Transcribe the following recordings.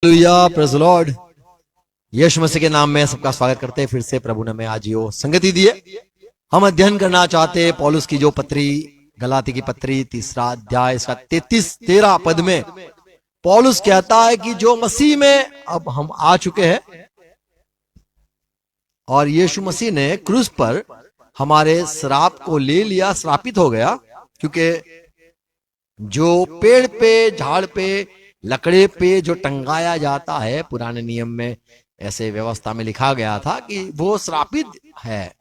Hallelujah, praise the Lord. Yeshu Masih के नाम में सबका स्वागत करते हैं। फिर से प्रभु ने हमें आज यो संगति दी है। हम अध्ययन करना चाहते हैं पौलुस की जो पत्री, गलाती की पत्री, 3 अध्याय, इसका 13 पद में पौलुस कहता है कि जो मसीह में अब हम आ चुके हैं और यीशु मसीह ने क्रूस पर हमारे श्राप को ले लिया, श्रापित हो गया। क्योंकि जो पेड़ पे, झाड़ पे, लकड़े पे जो टंगाया जाता है, पुराने नियम में ऐसे व्यवस्था में लिखा गया था कि वो श्रापित है।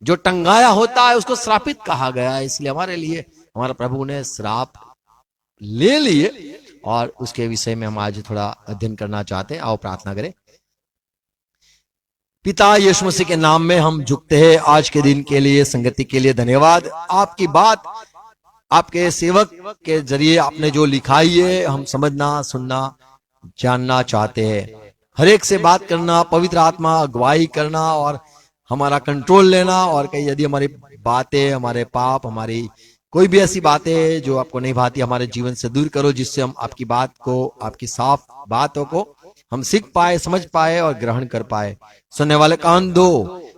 जो टंगाया होता है उसको श्रापित कहा गया है। इसलिए हमारे लिए हमारा प्रभु ने श्राप ले लिए और उसके विषय में हम आज थोड़ा अध्ययन करना चाहते हैं। आओ प्रार्थना करें। पिता यीशु मसीह के नाम में हम झुकते हैं आज के दिन के लिए, संगति के लिए धन्यवाद। आपकी बात आपके सेवक के जरिए आपने जो लिखाई है, हम समझना, सुनना, जानना चाहते हैं। हर एक से बात करना, पवित्र आत्मा अगुवाई करना और हमारा कंट्रोल लेना। और कहीं यदि हमारी बातें, हमारे पाप, हमारी कोई भी ऐसी बातें जो आपको नहीं भाती, हमारे जीवन से दूर करो, जिससे हम आपकी बात को, आपकी साफ बातों को हम सीख पाए, समझ पाए और ग्रहण कर पाए। सुनने वाले कान दो,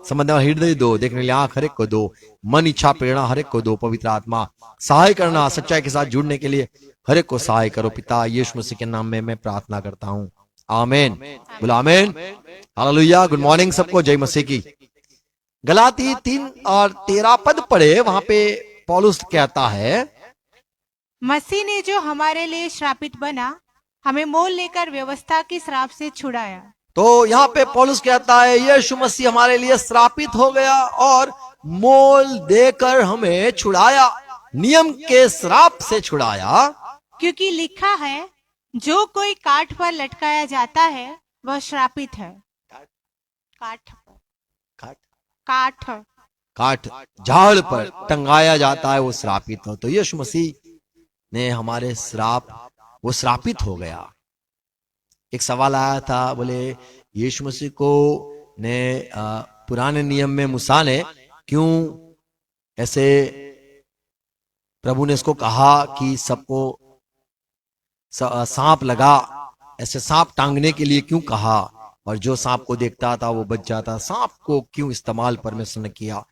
समझने वाला हृदय दो, देखने वाली आंख हर एक को दो, मन, इच्छा, प्रेरणा हर एक को दो। पवित्र आत्मा सहाय करना, सच्चाई के साथ जुड़ने के लिए हर एक को सहाय करो। पिता यीशु मसीह के नाम में मैं प्रार्थना करता हूँ, आमीन। बोलो आमीन, हालेलुया। गुड मॉर्निंग सबको, जय मसीह की। गलाती 3 और 13 पद पढ़े। वहां पे पौलुस कहता है, मसीह ने जो हमारे लिए श्रापित बना, हमें मोल लेकर व्यवस्था की श्राप से छुड़ाया। तो यहाँ पे पौलुस कहता है यीशु मसीह हमारे लिए श्रापित हो गया और मोल देकर हमें छुड़ाया, नियम के श्राप से छुड़ाया। क्योंकि लिखा है, जो कोई काठ पर लटकाया जाता है वह श्रापित है। काठ झाड़ पर टंगाया जाता है, वो श्रापित हो। तो यीशु मसीह ने हमारे श्राप, वो श्रापित हो गया। एक सवाल आया था, बोले यीशु मसीह को ने पुराने नियम में मूसा ने क्यों ऐसे, प्रभु ने इसको कहा कि सबको सांप लगा, ऐसे सांप टांगने के लिए क्यों कहा, और जो सांप को देखता था वो बच जाता। सांप को क्यों इस्तेमाल परमेश्वर ने किया?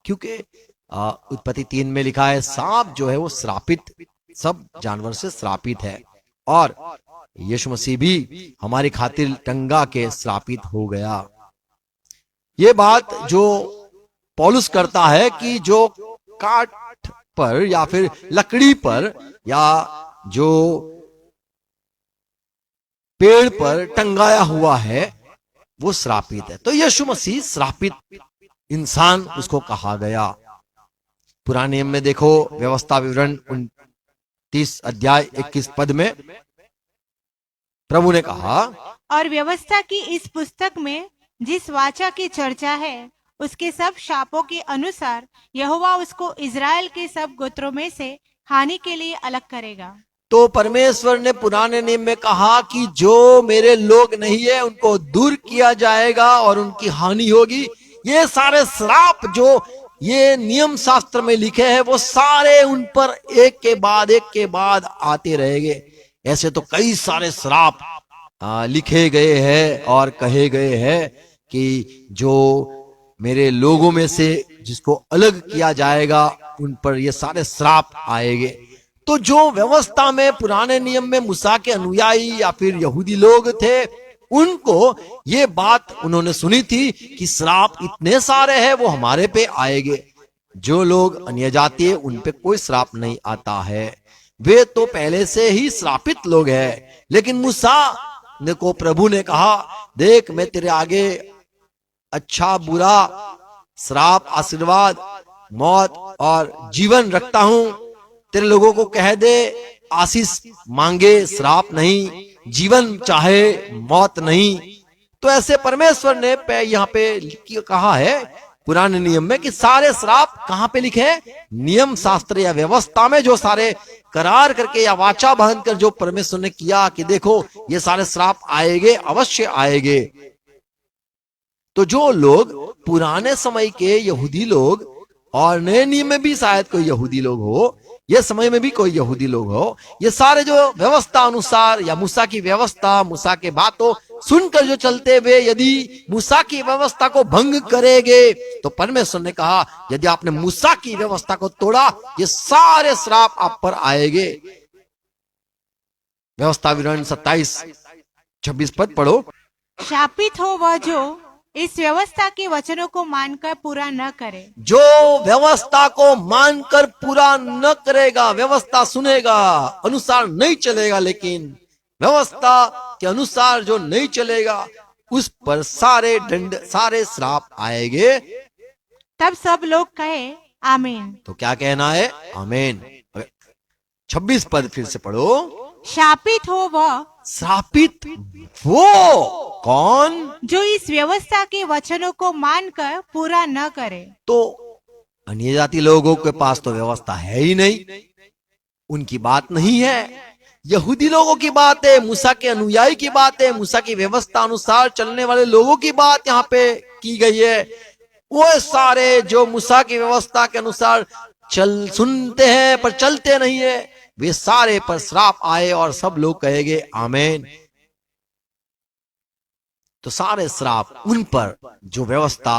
क्योंकि उत्पत्ति 3 में लिखा है, सांप जो है वो श्रापित, सब जानवर से श्रापित है। और यीशु मसीह भी हमारी खातिर टंगा के श्रापित हो गया। ये बात जो पौलुस करता है कि जो काठ पर या फिर लकड़ी पर या जो पेड़ पर टंगाया हुआ है वो श्रापित है। तो यीशु मसीह श्रापित इंसान उसको कहा गया। पुराने नियम में देखो, व्यवस्था विवरण 29 अध्याय 21 पद में प्रभु ने कहा, और व्यवस्था की इस पुस्तक में जिस वाचा की चर्चा है, उसके सब शापों के अनुसार यहोवा उसको इजराइल के सब गोत्रों में से हानि के लिए अलग करेगा। तो परमेश्वर ने पुराने नियम में कहा कि जो मेरे लोग नहीं है उनको दूर किया जाएगा और उनकी हानि होगी। ये सारे श्राप जो ये नियम शास्त्र में लिखे हैं वो सारे उन पर एक के बाद आते रहेंगे। ऐसे तो कई सारे श्राप लिखे गए हैं और कहे गए हैं कि जो मेरे लोगों में से जिसको अलग किया जाएगा उन पर ये सारे श्राप आएंगे। तो जो व्यवस्था में, पुराने नियम में मूसा के अनुयायी या फिर यहूदी लोग थे, उनको ये बात उन्होंने सुनी थी कि श्राप इतने सारे हैं, वो हमारे पे आएंगे। जो लोग अन्य जाति है उन पे कोई श्राप नहीं आता है, वे तो पहले से ही श्रापित लोग हैं। लेकिन मूसा ने को प्रभु ने कहा, देख मैं तेरे आगे अच्छा बुरा, श्राप, आशीर्वाद, मौत और जीवन रखता हूं। तेरे लोगों को कह दे, आशीष मांगे, श्राप नहीं, जीवन चाहे, मौत नहीं। तो ऐसे परमेश्वर ने यहाँ पे कहा है पुराने नियम में कि सारे श्राप कहां पे लिखे हैं? नियम शास्त्र या व्यवस्था में जो सारे करार करके या वाचा बांध कर जो परमेश्वर ने किया कि देखो ये सारे श्राप आएंगे, अवश्य आएंगे। तो जो लोग पुराने समय के यहूदी लोग और नए नियम में भी शायद कोई यहूदी लोग हो, ये समय में भी कोई यहूदी लोग हो, ये सारे जो व्यवस्था अनुसार या मूसा की व्यवस्था, मूसा के बातों सुनकर जो चलते हुए यदि मूसा की व्यवस्था को भंग करेंगे, तो परमेश्वर ने कहा यदि आपने मूसा की व्यवस्था को तोड़ा, ये सारे श्राप आप पर आएंगे। व्यवस्था विवरण 27-26 पद पढ़ो। शापित हो वह जो इस व्यवस्था के वचनों को मानकर पूरा न करे। जो व्यवस्था को मानकर पूरा न करेगा, व्यवस्था सुनेगा, अनुसार नहीं चलेगा, लेकिन व्यवस्था के अनुसार जो नहीं चलेगा उस पर सारे दंड, सारे श्राप आएंगे। तब सब लोग कहे आमीन। तो क्या कहना है? आमीन। 26 पद फिर से पढ़ो। शापित हो वह श्रापित वो कौन? जो इस व्यवस्था के वचनों को मानकर पूरा न करे। तो अन्य जाति लोगों के पास तो व्यवस्था है ही नहीं, उनकी बात नहीं है। यहूदी लोगों की बात है, मूसा के अनुयायी की बात है, मूसा की व्यवस्था अनुसार चलने वाले लोगों की बात यहाँ पे की गई है। वो सारे जो मूसा की व्यवस्था के अनुसार सुनते हैं पर चलते नहीं है, वे सारे पर श्राप आए और सब लोग कहेंगे आमीन। तो सारे श्राप उन पर जो व्यवस्था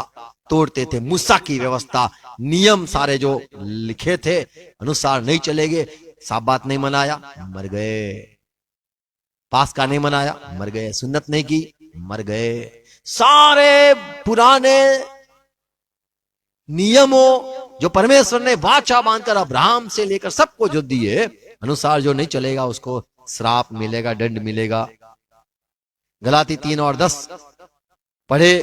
तोड़ते थे, मूसा की व्यवस्था, नियम सारे जो लिखे थे अनुसार नहीं चलेंगे। साबात नहीं मनाया, मर गए। पास्का नहीं मनाया, मर गए। सुन्नत नहीं की, मर गए। सारे पुराने नियमों जो परमेश्वर ने वाचा बांधकर अब्राहम से लेकर सबको जो दिए अनुसार जो नहीं चलेगा उसको श्राप मिलेगा, दंड मिलेगा। गलाती 3 और 10 पढ़े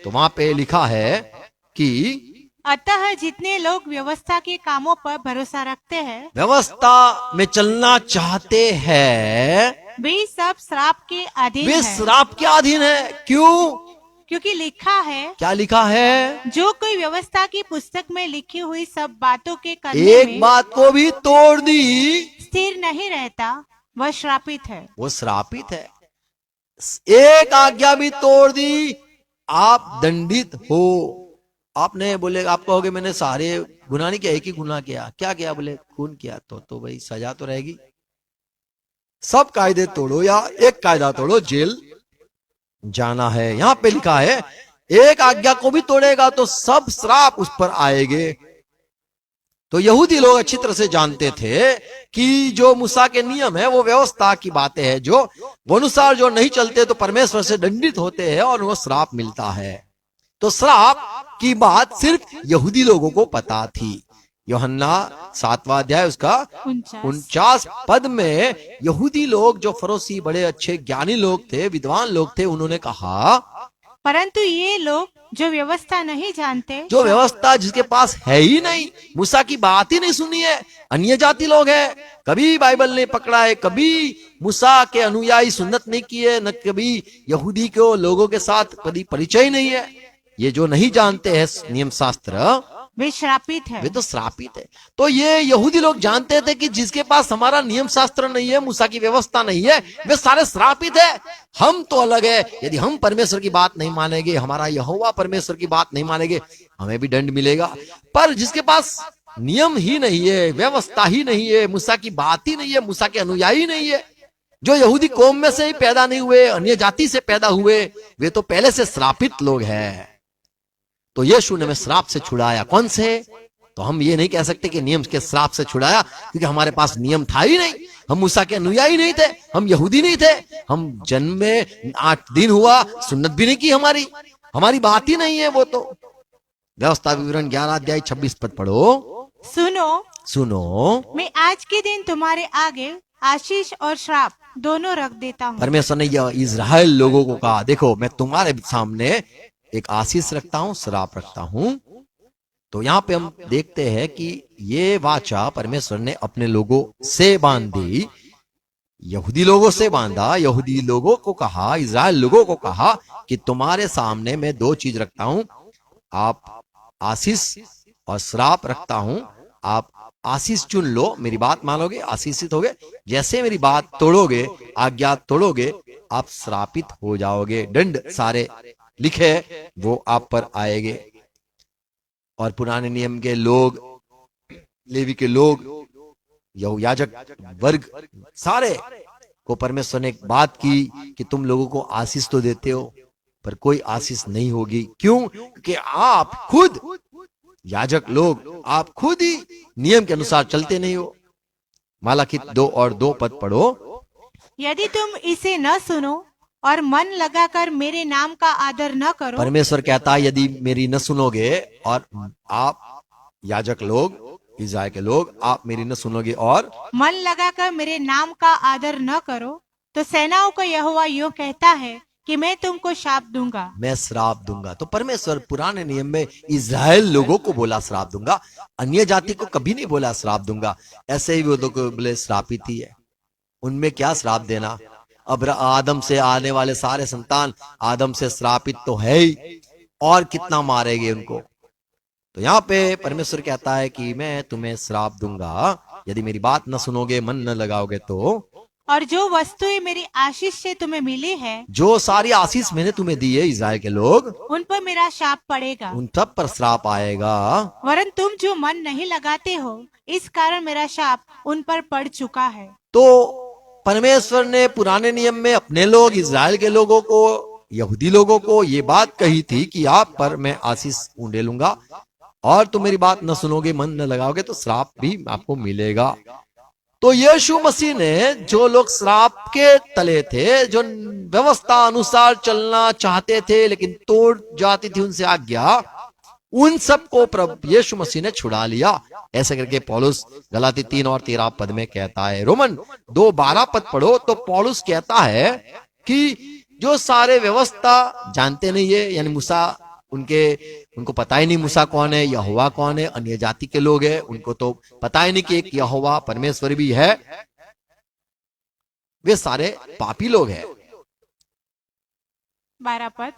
तो वहां पे लिखा है कि अतः जितने लोग व्यवस्था के कामों पर भरोसा रखते हैं, व्यवस्था में चलना चाहते हैं, वे सब श्राप के अधीन वे हैं। श्राप के अधीन है। क्यों? क्योंकि लिखा है, क्या लिखा है? जो कोई व्यवस्था की पुस्तक में लिखी हुई सब बातों के करने एक में बात को भी तोड़ दी, स्थिर नहीं रहता, वह श्रापित है। वो श्रापित है। एक आज्ञा भी तोड़ दी, आप दंडित हो। आपने बोले, आप कहोगे मैंने सारे गुनाह नहीं किया, एक ही गुनाह किया। क्या किया? बोले खून किया। तो भाई सजा तो रहेगी। सब कायदे तोड़ो या एक कायदा तोड़ो, जेल जाना है। यहां पे लिखा है एक आज्ञा को भी तोड़ेगा तो सब श्राप उस पर आएंगे। तो यहूदी लोग अच्छी तरह से जानते थे कि जो मूसा के नियम है वो व्यवस्था की बातें हैं, जो वो अनुसार जो नहीं चलते तो परमेश्वर से दंडित होते हैं और वो श्राप मिलता है। तो श्राप की बात सिर्फ यहूदी लोगों को पता थी। यूहन्ना 7वां अध्याय उसका 49 पद में यहूदी लोग जो फरोसी बड़े अच्छे ज्ञानी लोग थे, विद्वान लोग थे, उन्होंने कहा परंतु ये लोग जो व्यवस्था नहीं जानते, जो व्यवस्था जिसके पास है ही नहीं, मूसा की बात ही नहीं सुनी है, अन्य जाति लोग हैं, कभी बाइबल नहीं पकड़ा है, कभी मूसा के अनुयायी सुन्नत नहीं किए, न कभी यहूदी के लोगों के साथ कभी परिचय नहीं है, ये जो नहीं जानते हैं नियम शास्त्र, वे श्रापित है। वे तो श्रापित है। तो ये यहूदी लोग जानते थे कि जिसके पास हमारा नियम शास्त्र नहीं है, मूसा की व्यवस्था नहीं है, वे सारे श्रापित है। हम तो अलग है। यदि हम परमेश्वर की बात नहीं मानेंगे, हमारा यहोवा परमेश्वर की बात नहीं मानेंगे, हमें भी दंड मिलेगा। पर जिसके पास नियम ही नहीं है, व्यवस्था ही नहीं है, मूसा की बात ही नहीं है, मूसा के अनुयायी नहीं है, जो यहूदी कौम में से ही पैदा नहीं हुए, अन्य जाति से पैदा हुए, वे तो पहले से श्रापित लोग हैं। तो यीशु ने हमें श्राप से छुड़ाया। कौन से? तो हम ये नहीं कह सकते कि नियम के श्राप से छुड़ाया, क्योंकि हमारे पास नियम था ही नहीं। हम मूसा के अनुयायी नहीं थे, हम यहूदी नहीं थे, हम जन्म में 8 दिन हुआ, सुन्नत भी नहीं की, हमारी बात ही नहीं है वो तो। व्यवस्था विवरण 11 अध्याय 26 पद पढ़ो। सुनो, मैं आज के दिन तुम्हारे आगे आशीष और श्राप दोनों रख देता हूँ। परमेश्वर ने इस्राएल लोगों को कहा, देखो मैं तुम्हारे सामने एक आशीष रखता हूं, श्राप रखता हूं। तो यहाँ पे हम देखते हैं कि ये वाचा परमेश्वर ने अपने लोगों से बांधी, यहूदी लोगों से बांधा। यहूदी लोगों को कहा, इस्राएल लोगों को कहा कि तुम्हारे सामने मैं 2 चीज रखता हूं, आप आशीष और श्राप रखता हूं। आप आशीष चुन लो, मेरी बात मानोगे, आशीषित होगे। जैसे मेरी बात तोड़ोगे, आज्ञा तोड़ोगे, आप श्रापित हो जाओगे। दंड सारे लिखे वो आप पर आएंगे। और पुराने नियम के लोग, लेवी के लोग याजक वर्ग सारे को परमेश्वर ने एक बात की कि तुम लोगों को आशीष तो देते हो पर कोई आशीष नहीं होगी। क्यों? क्योंकि आप खुद याजक लोग आप खुद ही नियम के अनुसार चलते नहीं हो। मालाखी 2:2 पद पढ़ो। यदि तुम इसे न सुनो और मन लगाकर मेरे नाम का आदर न करो, परमेश्वर कहता है यदि मेरी न सुनोगे और आप याजक लोग इस्राएल के लोग आप मेरी न सुनोगे और मन लगाकर मेरे नाम का आदर न करो, तो सेनाओं का यहोवा यूं कहता है कि मैं तुमको शाप दूंगा। मैं श्राप दूंगा। तो परमेश्वर पुराने नियम में इस्राएल लोगों को बोला श्राप दूंगा, अन्य जाति को कभी नहीं बोला श्राप दूंगा। ऐसे ही वो लोग बोले श्रापित ही है, उनमें क्या श्राप देना। अब आदम से आने वाले सारे संतान आदम से श्रापित तो है ही, और कितना मारेंगे उनको। तो यहाँ पे परमेश्वर कहता है कि मैं तुम्हें श्राप दूंगा यदि मेरी बात न सुनोगे, मन न लगाओगे तो। और जो वस्तुएं मेरी आशीष से तुम्हें मिली है, जो सारी आशीष मैंने तुम्हें दी है इस्राएल के लोग, उन पर मेरा शाप पड़ेगा। उन सब पर श्राप आएगा। वरन तुम जो मन नहीं लगाते हो, इस कारण मेरा शाप उन पर पड़ चुका है। तो परमेश्वर ने पुराने नियम में अपने लोग इस्राएल के लोगों को, यहूदी लोगों को ये बात कही थी कि आप पर मैं आशीष उंडेलूंगा और तुम मेरी बात न सुनोगे, मन न लगाओगे तो श्राप भी आपको मिलेगा। तो यीशु मसीह ने जो लोग श्राप के तले थे, जो व्यवस्था अनुसार चलना चाहते थे लेकिन तोड़ जाती थी उनसे आज्ञा, उन सबको प्रभु यीशु मसीह ने छुड़ा लिया। ऐसे करके पौलुस गलाती 3:13 पद में कहता है। रोमन 2:12 पद पढ़ो तो पौलुस कहता है कि जो सारे व्यवस्था जानते नहीं है, यानी मूसा उनको पता ही नहीं मूसा कौन है, यहोवा कौन है, अन्य जाति के लोग हैं, उनको तो पता ही नहीं कि एक यहोवा परमेश्वर भी है, वे सारे पापी लोग हैं। 12 पद,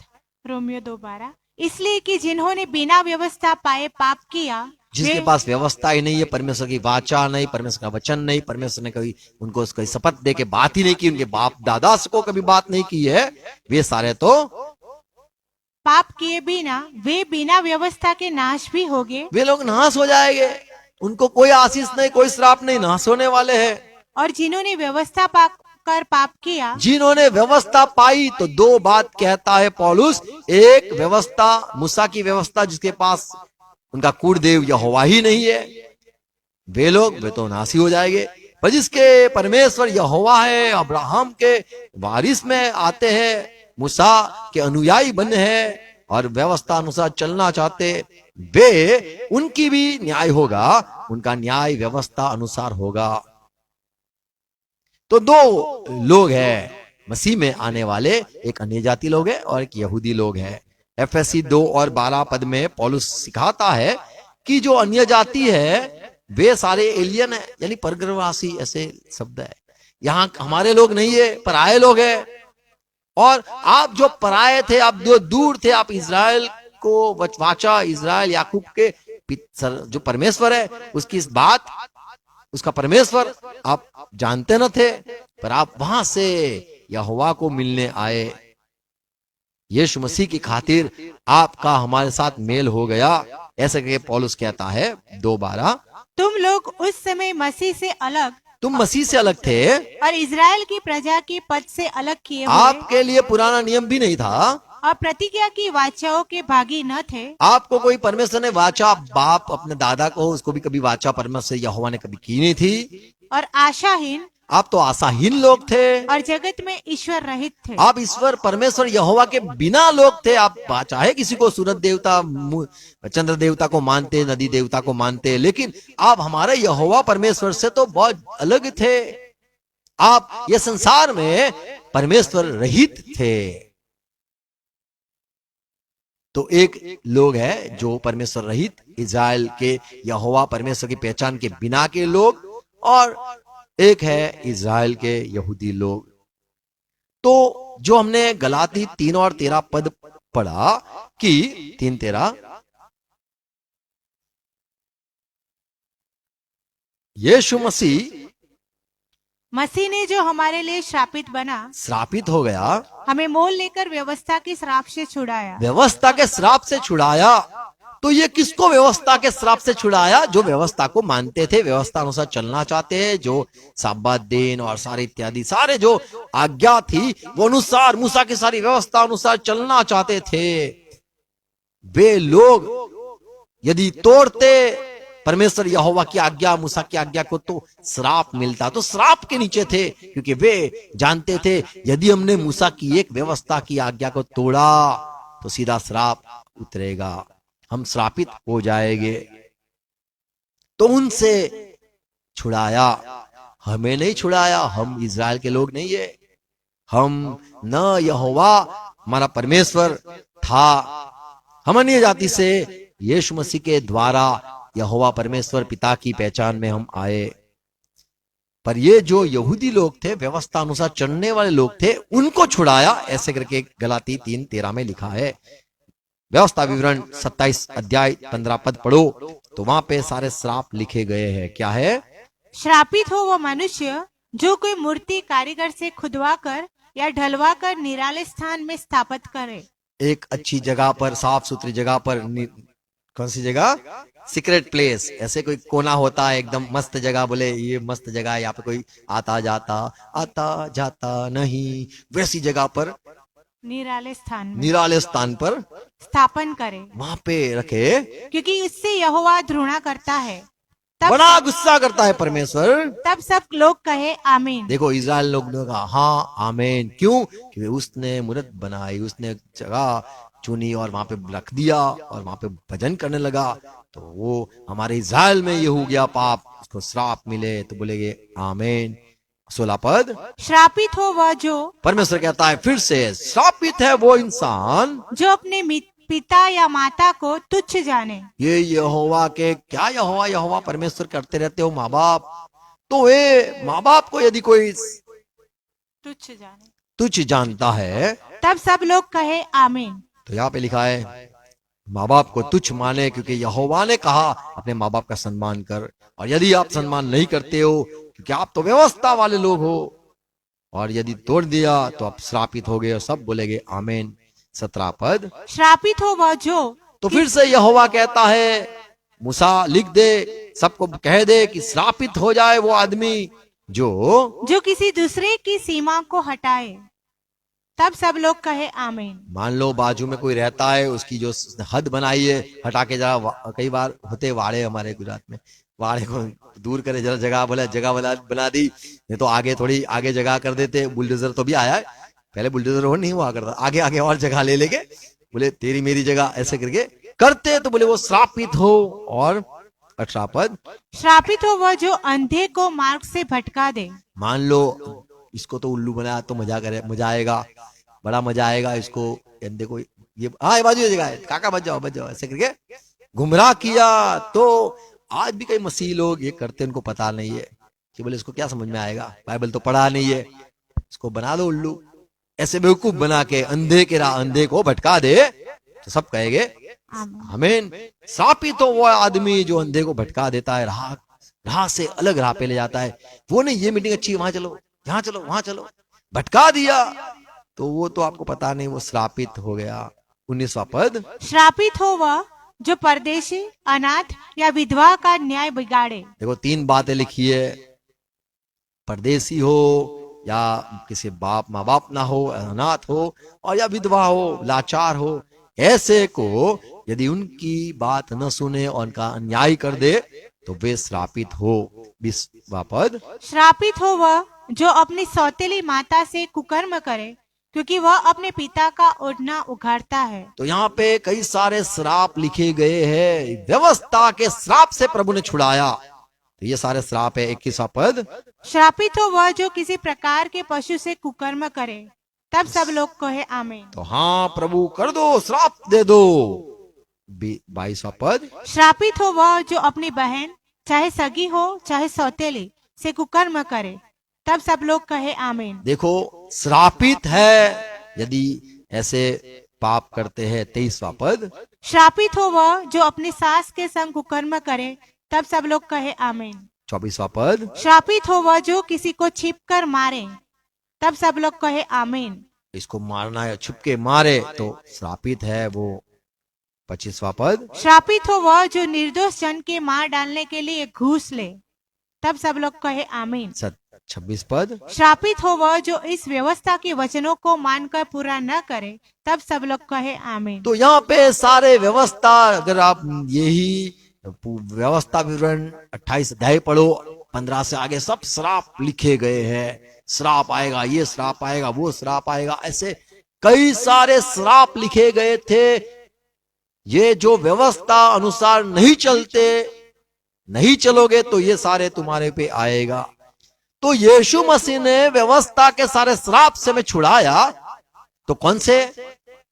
रोमियो 2:12। इसलिए कि जिन्होंने बिना व्यवस्था पाए पाप किया, जिसके पास व्यवस्था ही नहीं है, परमेश्वर की वाचा नहीं, परमेश्वर का वचन नहीं, परमेश्वर ने कभी उनको उसकी शपथ दे के बात ही नहीं की, उनके बाप दादा को कभी बात नहीं की है, वे सारे तो पाप किए बिना वे बिना व्यवस्था के नाश भी होंगे। वे लोग नाश हो जाएंगे, उनको कोई आशीष नहीं, कोई श्राप नहीं, नाश होने वाले हैं। और जिन्होंने व्यवस्था पाकर पाप किया, जिन्होंने व्यवस्था पाई, तो दो बात कहता है पौलुस। एक व्यवस्था, मूसा की व्यवस्था, जिसके पास उनका कुलदेव यहोवा ही नहीं है, वे तो नाशी हो जाएंगे। पर जिसके परमेश्वर यहोवा है, अब्राहम के वारिस में आते हैं, मूसा के अनुयायी बने हैं और व्यवस्था अनुसार चलना चाहते, वे उनकी भी न्याय होगा, उनका न्याय व्यवस्था अनुसार होगा। तो दो लोग हैं मसीह में आने वाले, एक अन्य जाति लोग हैं और एक यहूदी लोग हैं। एफएससी 2:12 पद में पौलुस सिखाता है कि जो अन्य जाति है वे सारे एलियन है, यानी परग्रहवासी, ऐसे शब्द है। यहाँ हमारे लोग नहीं है, पराये लोग हैं। और आप जो पराये थे, आप जो दूर थे, आप इज़राइल को वाचा, इज़राइल याकूब के जो परमेश्वर है उसकी इस बात, उसका परमेश्वर आप जानते न थे, पर आप वहां से यहोवा को मिलने आए। यीशु मसीह की खातिर आपका हमारे साथ मेल हो गया। ऐसे करके पौलुस कहता है 2:12, तुम लोग उस समय मसीह से अलग, तुम मसीह से अलग थे और इज़राइल की प्रजा के पद से अलग किए हुए, आपके लिए पुराना नियम भी नहीं था, और प्रतिज्ञा की वाचाओं के भागी न थे। आपको कोई परमेश्वर ने वाचा, बाप अपने दादा को, उसको भी कभी वाचा परमेश्वर यहोवा ने कभी की नहीं थी। और आशाहीन, आप तो आशाहीन लोग थे, और जगत में ईश्वर रहित थे। आप ईश्वर परमेश्वर यहोवा के बिना लोग थे। आप चाहे किसी को सूरज देवता, चंद्र देवता को मानते, नदी देवता को मानते, लेकिन आप हमारे यहोवा परमेश्वर से तो बहुत अलग थे। आप ये संसार में परमेश्वर रहित थे। तो एक लोग है जो परमेश्वर रहित, इज़राइल के यहोवा परमेश्वर की पहचान के बिना के लोग, और एक है इज़राइल के यहूदी लोग। तो जो हमने गलाती 3:13 पद पढ़ा कि 3:13, यीशु मसीह ने जो हमारे लिए श्रापित बना, श्रापित हो गया, हमें मोल लेकर व्यवस्था के श्राप से छुड़ाया। व्यवस्था के श्राप से छुड़ाया। तो ये किसको व्यवस्था के श्राप से छुड़ाया? जो व्यवस्था को मानते थे, व्यवस्था अनुसार चलना चाहते हैं, जो साब्बात दिन और सारे इत्यादि सारे जो आज्ञा थी वो अनुसार, मूसा की सारी व्यवस्था अनुसार चलना चाहते थे, वे लोग यदि तोड़ते परमेश्वर यहोवा की आज्ञा, मूसा की आज्ञा को, तो श्राप मिलता। तो श्राप के नीचे थे, क्योंकि वे जानते थे यदि हमने मूसा की एक व्यवस्था की आज्ञा को तोड़ा तो सीधा श्राप उतरेगा, हम श्रापित हो जाएंगे। तो उनसे छुड़ाया, हमें नहीं छुड़ाया, हम इज़राइल के लोग नहीं है, हम न यहोवा हमारा परमेश्वर था, हम अन्य जाति से यीशु मसीह के द्वारा यहोवा परमेश्वर पिता की पहचान में हम आए। पर ये जो यहूदी लोग थे, व्यवस्था अनुसार चलने वाले लोग थे, उनको छुड़ाया, ऐसे करके गलाती 3:13 में लिखा है। व्यवस्था विवरण 27 अध्याय 15 पद पढ़ो तो वहां पे सारे श्राप लिखे गए हैं। क्या है? श्रापित हो वो मनुष्य जो कोई मूर्ति कारीगर से खुदवा कर या ढलवा कर निराले स्थान में स्थापित करे। एक अच्छी जगह पर, साफ सुथरी जगह पर, कौन सी जगह? Secret place. ऐसे कोई कोना होता है एकदम मस्त जगह, बोले ये मस्त जगह है, यहाँ पे कोई आता जाता नहीं, वैसी जगह पर, निराले स्थान पर स्थापन करे, वहां पे रखे, क्योंकि उससे यहोवा घृणा करता है। बड़ा गुस्सा करता है परमेश्वर। तब सब लोग कहे आमीन। देखो इज़राइल लोग ने कहा हाँ आमीन। क्यों? क्योंकि उसने मूर्त बनाई, उसने जगह चुनी और वहां पे रख दिया और वहां पे भजन करने लगा, तो वो हमारे इज़राइल में ये हो गया पाप, उसको श्राप मिले, तो बोलेगे आमीन। 16 पद, श्रापित हो वह जो, परमेश्वर कहता है फिर से, श्रापित है वो इंसान जो अपने पिता या माता को तुच्छ जाने। ये यहोवा के, क्या यहोवा परमेश्वर करते रहते हो माँ बाप, तो ये माँ बाप को यदि कोई तुच्छ जानता है, तब सब लोग कहे आमीन। तो यहाँ पे लिखा है माँ बाप को तुच्छ माने, क्योंकि यहोवा ने कहा अपने माँ बाप का सम्मान कर, और यदि आप सम्मान नहीं करते हो क्योंकि आप तो व्यवस्था वाले लोग हो, और यदि तोड़ दिया तो आप श्रापित हो गए, और सब बोलेगे आमीन। 17 पद, श्रापित हो वह जो, तो फिर से यहोवा कहता है मूसा लिख दे, सबको कह दे कि श्रापित हो जाए वो आदमी जो किसी दूसरे की सीमा को हटाए। तब सब लोग कहे आमीन। मान लो बाजू में कोई रहता है, उसकी जो हद बनाई है हटा के जरा, कई बार होते वाड़े हमारे गुजरात में, वाड़े को दूर करे, जरा जगह बना दी, नहीं तो आगे थोड़ी आगे जगह कर देते। बुलडोजर तो भी आया है, पहले बुलडोजर वो नहीं हुआ करता, आगे और जगह ले लेके बोले तेरी मेरी जगह, ऐसे करके करते, तो बोले वो श्रापित हो। और 18 पद, श्रापित हो वह जो अंधे को मार्ग से भटका दे। मान लो इसको तो उल्लू बनाया तो मजा आएगा, बड़ा मजा आएगा इसको, देखो ये हाँ बाजू जगह है, काका बच जाओ, ऐसे करके गुमराह किया। तो आज भी कई मसीह लोग ये करते, उनको पता नहीं है कि बोले इसको क्या समझ में आएगा, बाइबल तो पढ़ा नहीं है, इसको बना दो उल्लू, ऐसे बेवकूफ बना के अंधे को भटका दे, तो सब कहेंगे आमीन। श्रापित हो वो आदमी जो अंधे को भटका देता है, राह से अलग राह पे ले जाता है। वो नहीं ये मीटिंग अच्छी, वहां चलो, यहाँ चलो, वहां चलो, भटका दिया, तो वो तो आपको पता नहीं, वो श्रापित हो गया। 19वां पद, श्रापित हो वह जो परदेशी, अनाथ या विधवा का न्याय बिगाड़े। देखो 3 बातें लिखी है, परदेशी हो या किसी माँ बाप ना हो, अनाथ हो, और या विधवा हो, लाचार हो, ऐसे को यदि उनकी बात न सुने और उनका अन्याय कर दे तो वे श्रापित हो। 20वां पद, श्रापित हो वह जो अपनी सौतेली माता से कुकर्म करे, क्योंकि वह अपने पिता का ओढ़ना उघाड़ता है। तो यहाँ पे कई सारे श्राप लिखे गए हैं, व्यवस्था के श्राप से प्रभु ने छुड़ाया, तो ये सारे श्राप है। 21वां पद, श्रापित हो वह जो किसी प्रकार के पशु से कुकर्म करे। तब सब लोग कहे आमीन। तो हाँ प्रभु कर दो, श्राप दे दो। 22वां पद, श्रापित हो वह जो अपनी बहन, चाहे सगी हो चाहे सौतेली, से कुकर्म करे। तब सब लोग कहे आमीन। देखो श्रापित है यदि ऐसे पाप करते हैं। 23वां पद, श्रापित हो वह जो अपनी सास के संग कुकर्म करे। तब सब लोग कहे आमीन। 24वां पद, श्रापित हो वह जो किसी को छिप कर मारे। तब सब लोग कहे आमीन। इसको मारना है, छुप के मारे तो श्रापित है वो, 25वां पद। श्रापित हो वह जो निर्दोष जन के मार डालने के लिए घूस ले। तब सब लोग कहे आमीन। 26 पद। श्रापित हो वह जो इस व्यवस्था के वचनों को मानकर पूरा न करे। तब सब लोग कहे आमीन। तो यहाँ पे सारे व्यवस्था, अगर आप यही व्यवस्था विवरण 28 अध्याय पढ़ो, 15 से आगे सब श्राप लिखे गए हैं। श्राप आएगा, ये श्राप आएगा, वो श्राप आएगा, ऐसे कई सारे श्राप लिखे गए थे। ये जो व्यवस्था अनुसार नहीं चलते, नहीं चलोगे तो ये सारे तुम्हारे पे आएगा। तो यीशु मसीह ने व्यवस्था के सारे श्राप से में छुड़ाया। तो कौन से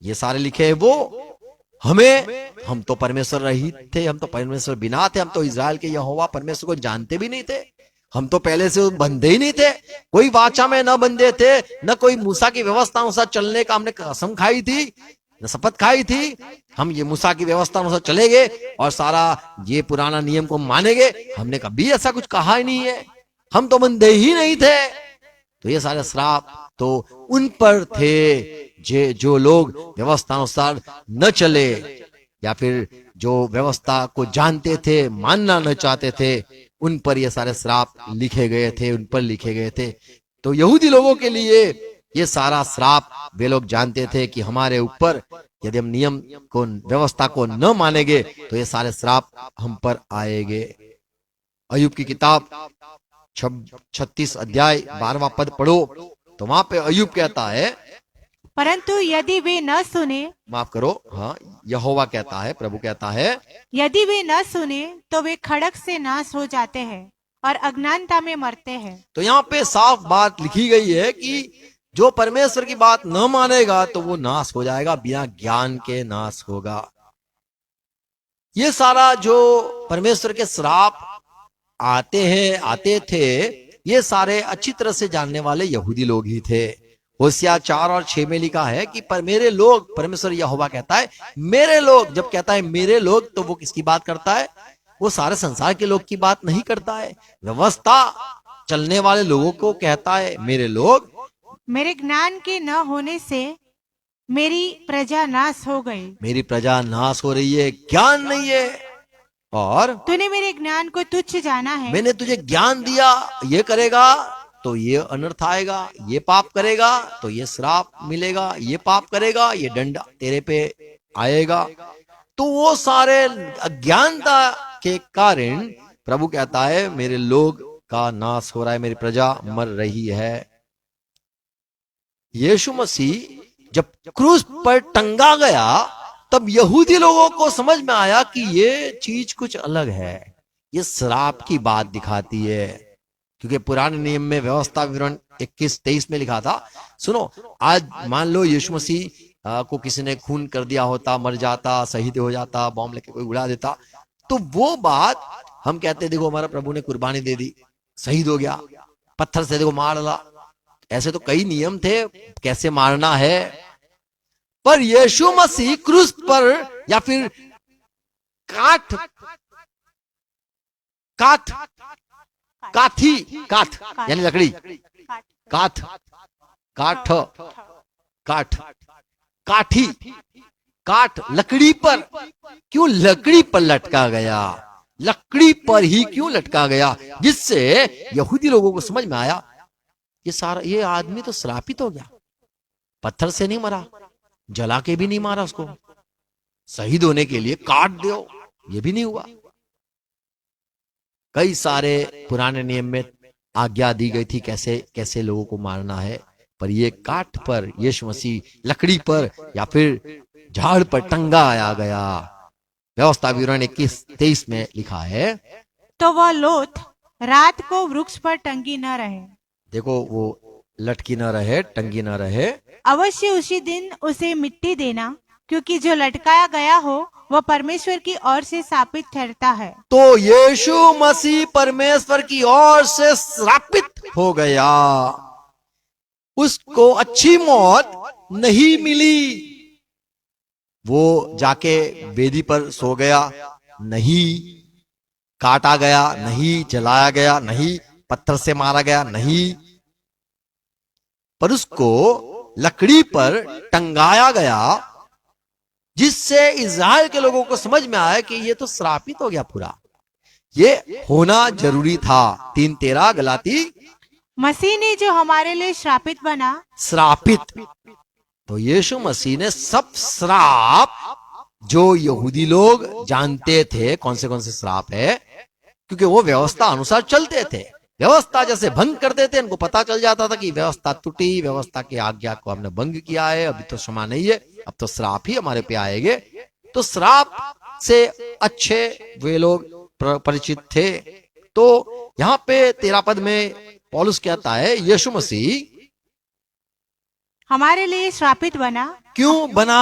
ये सारे लिखे हैं? वो हम तो परमेश्वर रहित थे, हम तो परमेश्वर बिना थे, हम तो इज़राइल के यहोवा परमेश्वर को जानते भी नहीं थे, हम तो पहले से बंधे ही नहीं थे, कोई वाचा में न बंधे थे, न कोई मूसा की व्यवस्था अनुसार चलने का हमने कसम खाई थी, न शपथ खाई थी। हम ये मूसा की व्यवस्था अनुसार चलेंगे और सारा ये पुराना नियम को मानेंगे, हमने कभी ऐसा कुछ कहा ही नहीं है, हम तो बंधे ही नहीं थे। तो ये सारे श्राप तो उन पर थे जो लोग व्यवस्था अनुसार न चले, या फिर जो व्यवस्था को जानते थे मानना न चाहते थे, उन पर ये सारे श्राप लिखे गए थे, उन पर लिखे गए थे। तो यहूदी लोगों के लिए ये सारा श्राप, वे लोग जानते थे कि हमारे ऊपर यदि हम नियम को, व्यवस्था को न मानेंगे तो ये सारे श्राप हम पर आएंगे। अय्यूब की किताब 36 अध्याय 12वां पद पढ़ो, तो वहां पे अय्यूब कहता है, परंतु यदि वे न सुने, माफ करो, हाँ, यहोवा कहता है, प्रभु कहता है, यदि वे न सुने तो वे खड़क से नाश हो जाते हैं और अज्ञानता में मरते हैं। तो यहाँ पे साफ बात लिखी गई है कि जो परमेश्वर की बात न मानेगा तो वो नाश हो जाएगा, बिना ज्ञान के नाश होगा। ये सारा जो परमेश्वर के श्राप आते थे, ये सारे अच्छी तरह से जानने वाले यहूदी लोग ही थे। होशिया 4 और 6 में लिखा है कि पर मेरे लोग, परमेश्वर यहोवा कहता है मेरे लोग, जब कहता है मेरे लोग तो वो किसकी बात करता है? वो सारे संसार के लोग की बात नहीं करता है, व्यवस्था चलने वाले लोगों को कहता है मेरे लोग। मेरे ज्ञान के न होने से मेरी प्रजा नाश हो गई। मेरी प्रजा नाश हो रही है, ज्ञान नहीं है, और तूने मेरे ज्ञान को तुच्छ जाना है। मैंने तुझे ज्ञान दिया, ये करेगा तो ये अनर्थ आएगा, ये पाप करेगा तो ये श्राप मिलेगा, ये पाप करेगा ये दंड तेरे पे आएगा। तो वो सारे अज्ञानता के कारण प्रभु कहता है मेरे लोग का नाश हो रहा है, मेरी प्रजा मर रही है। यीशु मसीह जब क्रूस पर टंगा गया तब यहूदी लोगों को समझ में आया कि ये चीज कुछ अलग है, ये श्राप की बात दिखाती है। क्योंकि पुराने नियम में व्यवस्था विवरण 21-23 में लिखा था। सुनो, आज मान लो यीशु मसीह को किसी ने खून कर दिया होता, मर जाता, शहीद हो जाता, बॉम्ब लेके कोई उड़ा देता, तो वो बात हम कहते देखो हमारा प्रभु ने कुर्बानी दे दी, शहीद हो गया, पत्थर से देखो मार डाला। ऐसे तो कई नियम थे कैसे मारना है, पर यीशु मसीह क्रूस पर या फिर काठ यानी लकड़ी, काठ लकड़ी पर क्यों, लकड़ी पर लटका गया, लकड़ी पर ही क्यों लटका गया, जिससे यहूदी लोगों को समझ में आया ये आदमी तो श्रापित हो गया। पत्थर से नहीं मरा, जला के भी नहीं मारा उसको, शहीद होने के लिए काट दो, ये भी नहीं हुआ। कई सारे पुराने नियम में आज्ञा दी गई थी कैसे कैसे लोगों को मारना है, पर ये काठ पर यीशु मसीह लकड़ी पर या फिर झाड़ पर टंगाया गया। व्यवस्था विवरण 21-23 में लिखा है, तो वह लोथ रात को वृक्ष पर टंगी न रहे। देखो, वो लटकी न रहे, टंगी न रहे, अवश्य उसी दिन उसे मिट्टी देना, क्योंकि जो लटकाया गया हो वह परमेश्वर की ओर से शापित ठहरता है। तो यीशु मसीह परमेश्वर की ओर से श्रापित हो गया, उसको अच्छी मौत नहीं मिली। वो जाके वेदी पर सो गया, नहीं काटा गया, नहीं जलाया गया, नहीं पत्थर से मारा गया, नहीं, पर उसको लकड़ी पर टंगाया गया, जिससे इज़राइल के लोगों को समझ में आया कि ये तो श्रापित हो गया पूरा, ये होना जरूरी था। 3:13 गलाती। मसीह ने जो हमारे लिए श्रापित बना, श्रापित, तो यीशु मसीह ने सब श्राप जो यहूदी लोग जानते थे, कौन से श्राप है, क्योंकि वो व्यवस्था अनुसार चलते थे, व्यवस्था जैसे भंग करते थे, इनको पता चल जाता था कि व्यवस्था टूटी, व्यवस्था की आज्ञा को हमने भंग किया है, अभी तो क्षमा नहीं है, अब तो श्राप ही हमारे पे आएंगे। तो श्राप से अच्छे वे लोग परिचित थे। तो यहाँ पे 13 पद में पौलुस कहता है यीशु मसीह हमारे लिए श्रापित बना। क्यों बना?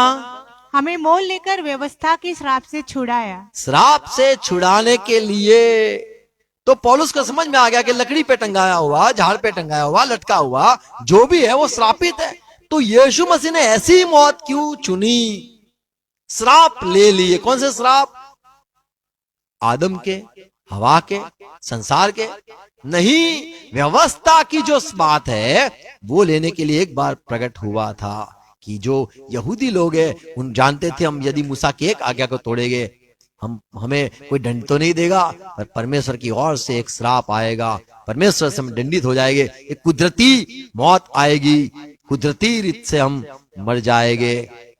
हमें मोल लेकर व्यवस्था के श्राप से छुड़ाया। श्राप से छुड़ाने के लिए। तो पौलुस को समझ में आ गया कि लकड़ी पे टंगाया हुआ, झाड़ पे टंगाया हुआ, लटका हुआ जो भी है वो श्रापित है। तो यीशु मसीह ने ऐसी मौत क्यों चुनी? श्राप ले लिए। कौन से श्राप? आदम के, हवा के, संसार के नहीं, व्यवस्था की जो बात है वो लेने के लिए एक बार प्रकट हुआ था कि जो यहूदी लोग हैं उन जानते थे हम यदि मूसा की एक आज्ञा को तोड़ेंगे हमें कोई दंड तो नहीं देगा, पर परमेश्वर की ओर से एक श्राप आएगा, परमेश्वर से हम दंडित हो जाएंगे, एक कुदरती मौत आएगी, कुदरती रीत से हम मर जाएंगे।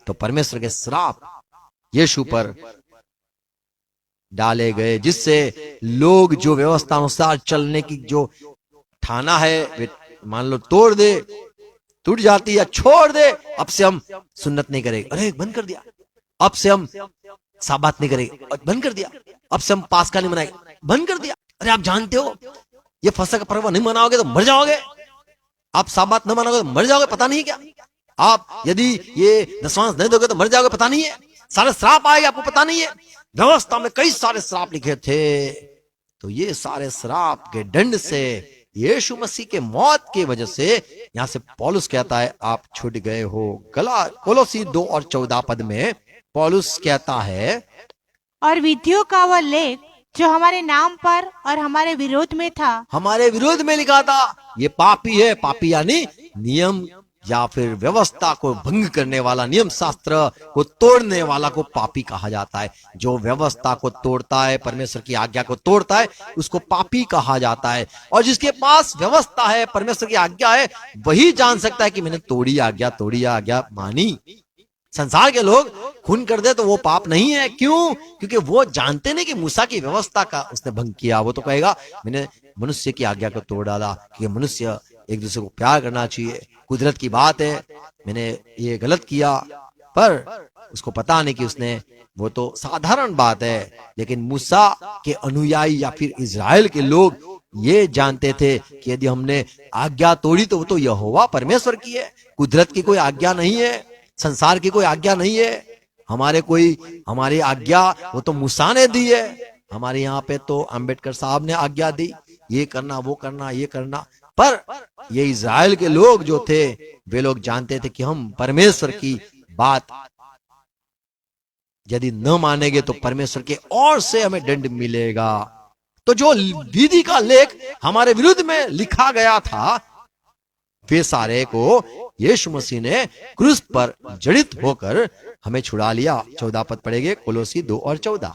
तो परमेश्वर के श्राप यीशु पर डाले गए, जिससे लोग जो व्यवस्था अनुसार चलने की जो ठाना है वे मान लो तोड़ दे, टूट जाती है, छोड़ दे, अब से हम सुन्नत नहीं करेंगे, अरे बंद कर दिया, अब से हम साबात नहीं करेंगे, बंद कर दिया, अब से हम पास्का नहीं मनाएंगे, बंद कर दिया, अरे आप जानते हो ये फसह का पर्व नहीं मनाओगे तो मर जाओगे, आप साबात न मनाओगे तो मर जाओगे, पता नहीं क्या, आप यदि ये दशमांश नहीं दोगे तो मर जाओगे, पता नहीं है, सारे श्राप आएंगे, आपको पता नहीं है। व्यवस्था में कई सारे श्राप लिखे थे। तो ये सारे श्राप के दंड से यीशु मसीह के मौत की वजह से यहां से पौलुस कहता है आप छूट गए हो। कोलोसी 2:14 पद में पौलुस कहता है, और विधियों का वह लेख जो हमारे नाम पर और हमारे विरोध में था, हमारे विरोध में लिखा था, ये पापी है, पापी यानी नियम या फिर व्यवस्था को भंग करने वाला, नियम शास्त्र को तोड़ने वाला को पापी कहा जाता है। जो व्यवस्था को तोड़ता है, परमेश्वर की आज्ञा को तोड़ता है, उसको पापी कहा जाता है। और जिसके पास व्यवस्था है, परमेश्वर की आज्ञा है, वही जान सकता है कि मैंने तोड़ी आज्ञा मानी। संसार के लोग खून कर दे तो वो पाप नहीं है। क्यों? क्योंकि वो जानते नहीं कि मूसा की व्यवस्था का उसने भंग किया। वो तो कहेगा मैंने मनुष्य की आज्ञा को तोड़ डाला, क्योंकि मनुष्य एक दूसरे को प्यार करना चाहिए, कुदरत की बात है, मैंने ये गलत किया। पर उसको पता नहीं कि उसने, वो तो साधारण बात है। लेकिन मूसा के अनुयायी या फिर इजराइल के लोग ये जानते थे कि यदि हमने आज्ञा तोड़ी तो वो तो यहोवा परमेश्वर की है, कुदरत की कोई आज्ञा नहीं है, संसार की कोई आज्ञा नहीं है। हमारी आज्ञा वो तो मूसा ने दी है। हमारे यहाँ पे तो अंबेडकर साहब ने आज्ञा दी, ये करना, वो करना, ये करना। पर ये इजराइल के लोग जो थे वे लोग जानते थे कि हम परमेश्वर की बात यदि न मानेंगे तो परमेश्वर के ओर से हमें दंड मिलेगा। तो जो विधि का लेख हमारे विरुद्ध में लिखा गया था, वे सारे को यीशु मसीह ने क्रूस पर जड़ित होकर हमें छुड़ा लिया। 14 पद पढ़ेंगे, कोलोसी 2:14।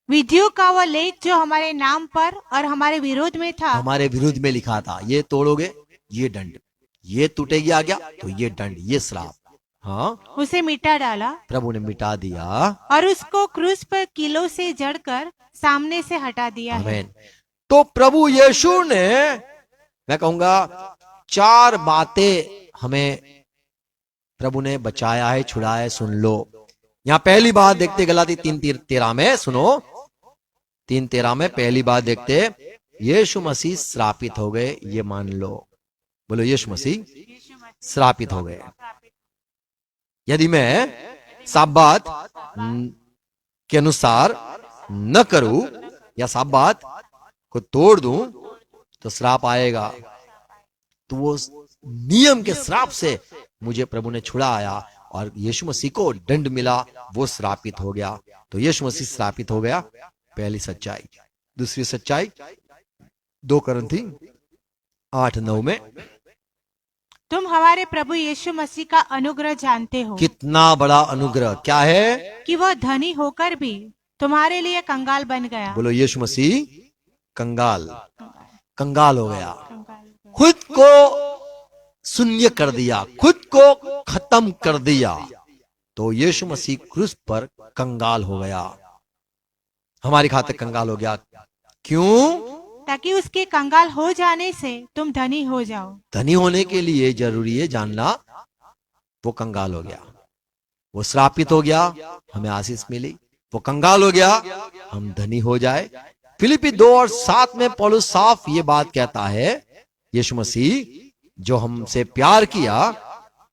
विधियों का वह लेख जो हमारे नाम पर और हमारे विरोध में था, हमारे विरुद्ध में लिखा था, ये तोड़ोगे ये दंड, ये टूटेगी आज्ञा तो ये दंड, ये श्राप, हाँ, उसे मिटा डाला, प्रभु ने मिटा दिया और उसको क्रूस पर कीलों से जड़कर सामने से हटा दिया है। आमीन। तो प्रभु यीशु ने, मैं कहूंगा 4 बातें हमें प्रभु ने बचाया है, छुड़ाया है। सुन लो, यहां पहली बात देखते गलाती 3:13 में, सुनो 3:13 में पहली बात देखते, यीशु मसीह श्रापित हो गए, ये मान लो। बोलो यीशु मसीह श्रापित हो गए। यदि मैं साबात के अनुसार न करूं या साबात को तोड़ दूं तो श्राप आएगा। तो वो नियम के श्राप से मुझे प्रभु ने छुड़ाया और यीशु मसीह को दंड मिला, वो श्रापित हो गया। तो यीशु मसीह श्रापित हो गया, पहली सच्चाई। दूसरी सच्चाई 2 कुरिन्थी 8:9 में, तुम हमारे प्रभु यीशु मसीह का अनुग्रह जानते हो कितना बड़ा अनुग्रह क्या है? कि वह धनी होकर भी तुम्हारे लिए कंगाल बन गया। बोलो यीशु मसीह कंगाल कंगाल हो गया, कंगाल। खुद को शून्य कर दिया, खुद को खत्म कर दिया। तो यीशु मसीह क्रूस पर कंगाल हो गया, हमारी खातिर कंगाल हो गया। क्यों? ताकि उसके कंगाल हो जाने से तुम धनी हो जाओ। धनी होने के लिए जरूरी है जानना, वो कंगाल हो गया, वो श्रापित हो गया, हमें आशीष मिली। वो कंगाल हो गया, हम धनी हो जाए। फिलिपी 2:7 में पौलुस साफ ये बात कहता है, यीशु मसीह जो हमसे प्यार किया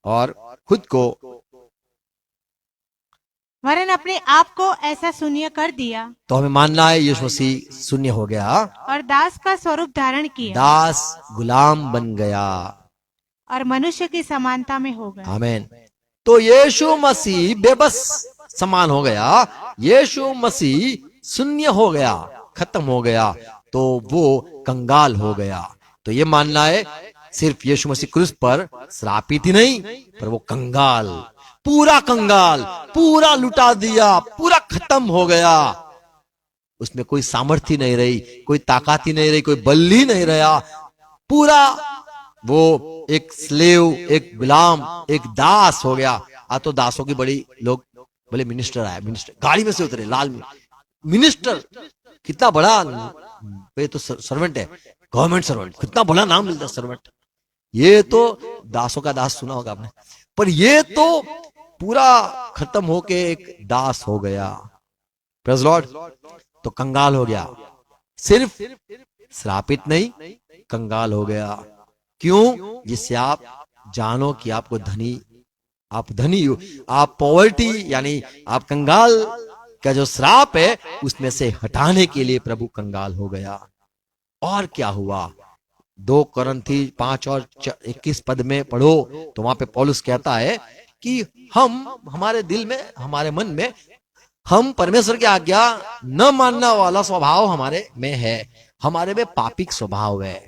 और खुद को वरन अपने आप को ऐसा शून्य कर दिया तो हमें मानना है यीशु मसीह शून्य हो गया, और दास का स्वरूप धारण किया दास गुलाम बन गया। और मनुष्य की समानता में हो गया। आमीन। तो यीशु मसीह बेबस समान हो गया, यीशु मसीह शून्य हो गया, खत्म हो गया, तो वो कंगाल हो गया। तो ये मानना है सिर्फ यीशु मसीह क्रूस पर श्रापित ही नहीं, पर वो कंगाल, पूरा कंगाल, पूरा लुटा दिया, पूरा खत्म हो गया। उसमें कोई सामर्थ्य नहीं रही, कोई ताकत ही नहीं रही, कोई बल ही नहीं रहा। पूरा वो एक स्लेव, एक गुलाम, एक दास हो गया। आ तो दासों की बड़ी लोग बोले मिनिस्टर आया, मिनिस्टर गाड़ी में से उतरे लाल में, मिनिस्टर कितना बड़ा, ये तो सर्वेंट है, गवर्नमेंट सर्वेंट, कितना बड़ा नाम मिलता है सर्वेंट। ये तो दासों का दास सुना होगा आपने, पर ये तो पूरा खत्म होके एक दास हो गया। Praise Lord. तो कंगाल हो गया, सिर्फ श्रापित नहीं, कंगाल हो गया। क्यों? जिससे आप जानो कि आपको धनी, आप धनी हो, आप पॉवर्टी यानी आप कंगाल का जो श्राप है उसमें से हटाने के लिए प्रभु कंगाल हो गया। और क्या हुआ? 2 कुरिन्थी 5 और 21 पद में पढ़ो तो वहां पे पौलुस कहता है कि हम, हमारे दिल में, हमारे मन में, हम परमेश्वर की आज्ञा न मानने वाला स्वभाव हमारे में है, हमारे में पापिक स्वभाव है,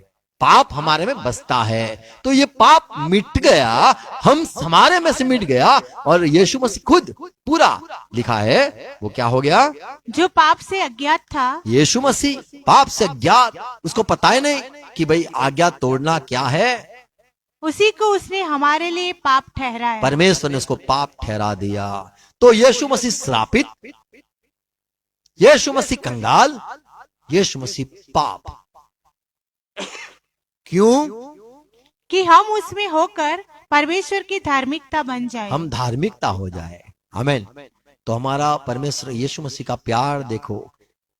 पाप हमारे में बसता है। तो ये पाप मिट गया, हम हमारे में से मिट गया, और यीशु मसीह खुद पूरा लिखा है वो क्या हो गया? जो पाप से अज्ञात था, यीशु मसीह पाप से अज्ञात, उसको पता ही नहीं कि भाई आज्ञा तोड़ना क्या है, उसी को उसने हमारे लिए पाप ठहराया। परमेश्वर ने उसको पाप ठहरा दिया। तो यीशु मसीह श्रापित, यीशु मसीह कंगाल, यीशु मसीह पाप। क्यों? कि हम उसमें होकर परमेश्वर की धार्मिकता बन जाए। हम धार्मिकता हो जाए। आमीन। तो हमारा परमेश्वर यीशु मसीह का प्यार देखो,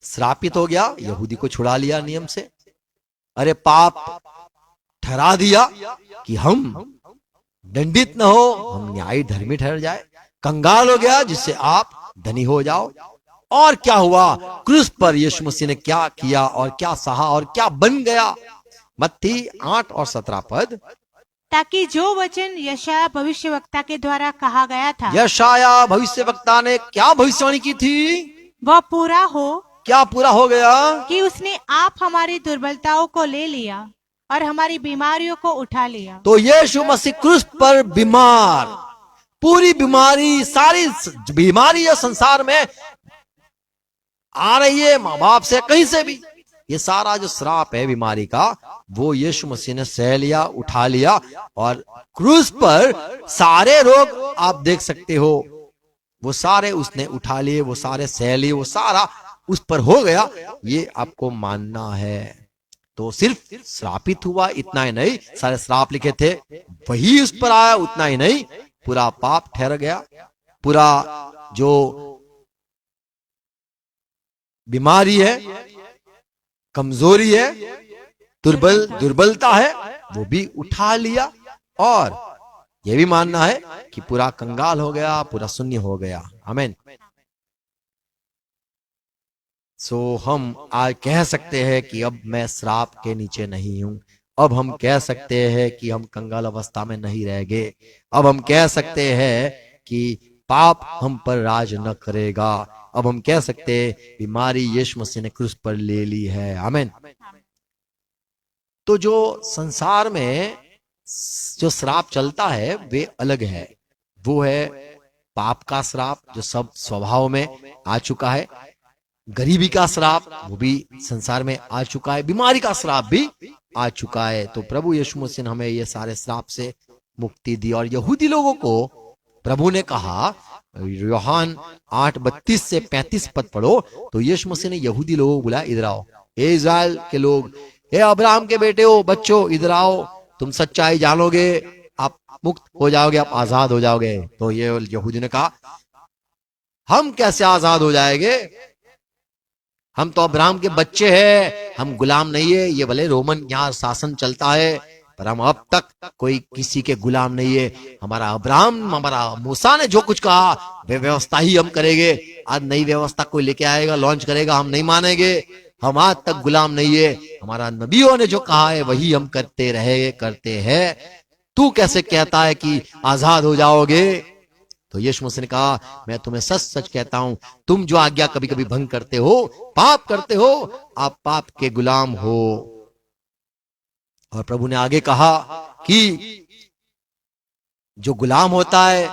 श्रापित हो गया, यहूदी को छुड़ा लिया नियम से, अरे पाप ठहरा दिया कि हम दंडित न हो, हम न्यायी धर्मी ठहर जाए, कंगाल हो गया जिससे आप धनी हो जाओ। और क्या हुआ? क्रूस पर यीशु मसीह ने क्या किया और क्या सहा और क्या बन गया? मत्ती 8 और 17 पद, ताकि जो वचन यशाया भविष्यवक्ता के द्वारा कहा गया था, यशाया भविष्यवक्ता ने क्या भविष्यवाणी की थी, वह पूरा हो। क्या पूरा हो गया? कि उसने आप हमारी दुर्बलताओं को ले लिया और हमारी बीमारियों को उठा लिया। तो यीशु मसीह क्रूस पर बीमार, पूरी बीमारी, सारी बीमारी या संसार में आ रही है, माँ बाप से कहीं से भी, ये सारा जो श्राप है बीमारी का, वो यीशु मसीह ने सह लिया, उठा लिया, और क्रूस पर सारे रोग आप देख सकते हो, वो सारे उसने उठा लिए, वो सारे सह लिए, वो सारा उस पर हो गया। ये आपको मानना है। तो सिर्फ श्रापित हुआ इतना ही नहीं, सारे श्राप लिखे थे वही उस पर आया, उतना ही नहीं, पूरा पाप ठहर गया, पूरा जो बीमारी है, कमजोरी है, दुर्बलता है, वो भी उठा लिया। और यह भी मानना है कि पूरा कंगाल हो गया, पूरा शून्य हो गया। आमीन। सो हम आज कह सकते हैं कि अब मैं श्राप के नीचे नहीं हूं। अब हम कह सकते हैं कि हम कंगाल अवस्था में नहीं रह गए। अब हम कह सकते हैं कि पाप हम पर राज न करेगा। अब हम कह सकते हैं बीमारी यीशु मसीह ने क्रूस पर ले ली है। आमीन। तो जो संसार में जो श्राप चलता है वे अलग है। वो है पाप का श्राप जो सब स्वभाव में आ चुका है, गरीबी का श्राप वो भी संसार में आ चुका है, बीमारी का श्राप भी आ चुका है। तो प्रभु यीशु मसीह ने हमें ये सारे श्राप से मुक्ति दी। और यहूदी लोगों को प्रभु ने कहा, यूहन्ना 8:32 से 35 पद पढ़ो, तो यीशु मसीह ने यहूदी लोगों को बुलाया, इधर आओ, हे इस्राएल के लोग, हे अब्राहम के बेटे हो, बच्चों इधर आओ, तुम सच्चाई जानोगे, आप मुक्त हो जाओगे, आप आजाद हो जाओगे। तो ये यहूदी ने कहा, हम कैसे आजाद हो जाएंगे, हम तो अब्राहम के बच्चे हैं, हम गुलाम नहीं है। ये भले रोमन यहाँ शासन चलता है, पर हम अब तक कोई किसी के गुलाम नहीं है। हमारा अब्राहम, हमारा मूसा ने जो कुछ कहा वे व्यवस्था ही हम करेंगे। आज नई व्यवस्था कोई लेके आएगा, लॉन्च करेगा, हम नहीं मानेंगे। हम आज तक गुलाम नहीं है, हमारा नबियों ने जो कहा है वही हम करते रहे, करते हैं। तू कैसे कहता है कि आजाद हो जाओगे? तो यीशु मसीह ने कहा, मैं तुम्हें सच सच कहता हूं, तुम जो आज्ञा कभी कभी भंग करते हो, पाप करते हो, आप पाप के गुलाम हो। और प्रभु ने आगे कहा कि जो गुलाम होता है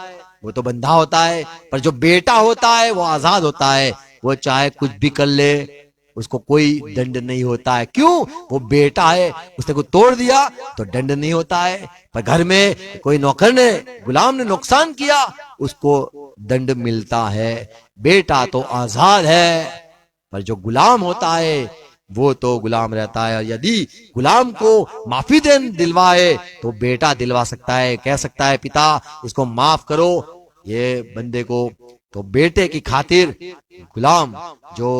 वो तो बंधा होता है, पर जो बेटा होता है वो आजाद होता है। वो चाहे कुछ भी कर ले, उसको कोई दंड नहीं होता है। क्यों? वो बेटा है, उसने को तोड़ दिया तो दंड नहीं होता है। पर घर में कोई नौकर ने, गुलाम ने नुकसान किया, उसको दंड मिलता है। बेटा तो आजाद है, पर जो गुलाम होता है वो तो गुलाम रहता है। और यदि गुलाम को माफी दिलवाए तो बेटा दिलवा सकता है, कह सकता है, पिता इसको माफ करो ये बंदे को। तो बेटे की खातिर गुलाम जो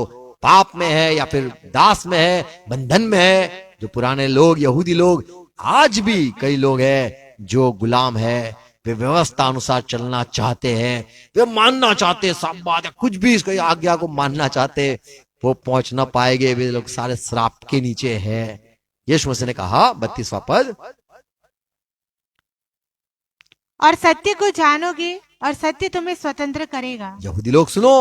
पाप में है या फिर दास में है, बंधन में है, जो पुराने लोग, यहूदी लोग, आज भी कई लोग हैं जो गुलाम है, वे व्यवस्था अनुसार चलना चाहते हैं, वे मानना चाहते हैं, सब बात है, कुछ भी इसको आज्ञा को मानना चाहते, वो पहुंच ना पाएंगे। वे लोग सारे श्राप के नीचे हैं। यीशु मसीह ने कहा 32वां पद, और सत्य को जानोगे और सत्य तुम्हें स्वतंत्र करेगा। यहूदी लोग सुनो।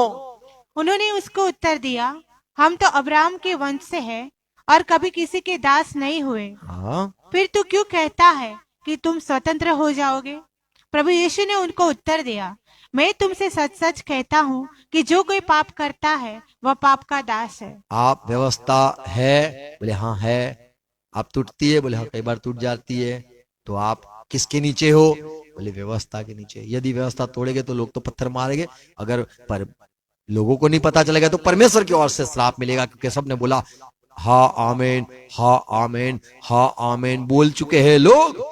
उन्होंने उसको उत्तर दिया, हम तो अब्राहम के वंश से हैं और कभी किसी के दास नहीं हुए। फिर तू क्यों कहता है कि तुम स्वतंत्र हो जाओगे? प्रभु यीशु ने उनको उत्तर दिया, मैं तुमसे सच सच कहता हूँ कि जो कोई पाप करता है वह पाप का दास है। आप व्यवस्था है? बोले हाँ है। आप टूटती है? बोले हाँ कई बार टूट जाती है। तो आप किसके नीचे हो? बोले व्यवस्था के नीचे। यदि व्यवस्था तोड़ेंगे तो लोग तो पत्थर मारेंगे, अगर पर लोगों को नहीं पता चलेगा तो परमेश्वर की ओर से श्राप मिलेगा, क्योंकि सबने बोला हाँ आमीन, हाँ आमीन, हाँ आमीन बोल चुके हैं लोग।